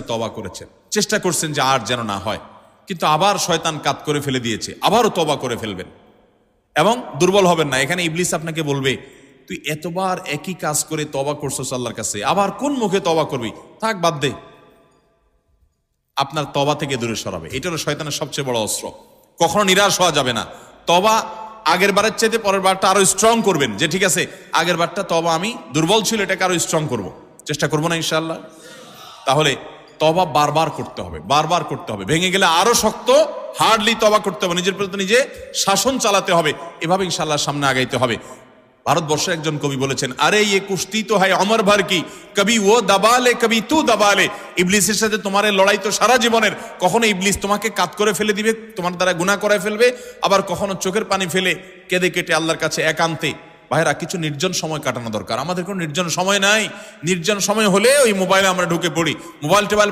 তওবা করেছেন, চেষ্টা করছেন যে আর যেন না হয়, কিন্তু আবার শয়তান কাত করে ফেলে দিয়েছে, আবারও তওবা করে ফেলবেন এবং দুর্বল হবেন না। এখানে ইবলিস আপনাকে বলবে, তুই এতবার একই কাজ করে তওবা করছস আল্লাহর কাছে, আবার কোন মুখে তওবা করবি, থাক বাদ দে। আপনার তওবা থেকে দূরে সরাবে। এটা হলো শয়তানের সবচেয়ে বড় অস্ত্র। কখনো নিরাশ হওয়া যাবে না। তওবা আগের বারের চাইতে পরের বারটা আরো স্ট্রং করবেন, যে ঠিক আছে আগের বারটা তওবা আমি দুর্বল ছিল, এটাকে আরো স্ট্রং করব, চেষ্টা করবো না ইনশাআল্লাহ। তাহলে তওবা বারবার করতে হবে, বারবার করতে হবে। ভেঙে গেলে আরো শক্ত হার্ডলি তওবা করতে হবে, নিজের প্রতি নিজে শাসন চালাতে হবে, এভাবে ইনশাআল্লাহ সামনে আগাইতে হবে। ভারতবর্ষের একজন কবি বলেছেন, আরে ইয়ে কুস্তি তো হয় অমর ভর কি, কবি ও দাবালে কবি তু দাবালে। ইবলিসের সাথে তোমার লড়াই তো সারা জীবনের। কখনো ইবলিস তোমাকে কাত করে ফেলে দিবে, তোমার দ্বারা গুনাহ করায় ফেলবে, আবার কখনো চোখের পানি ফেলে কেঁদে কেটে আল্লাহর কাছে একান্তে। ভাইরা, কিছু নির্জন সময় কাটানো দরকার। আমাদের কোনো নির্জন সময় নাই। নির্জন সময় হলে ওই মোবাইলে আমরা ঢুকে পড়ি, মোবাইল টোবাইল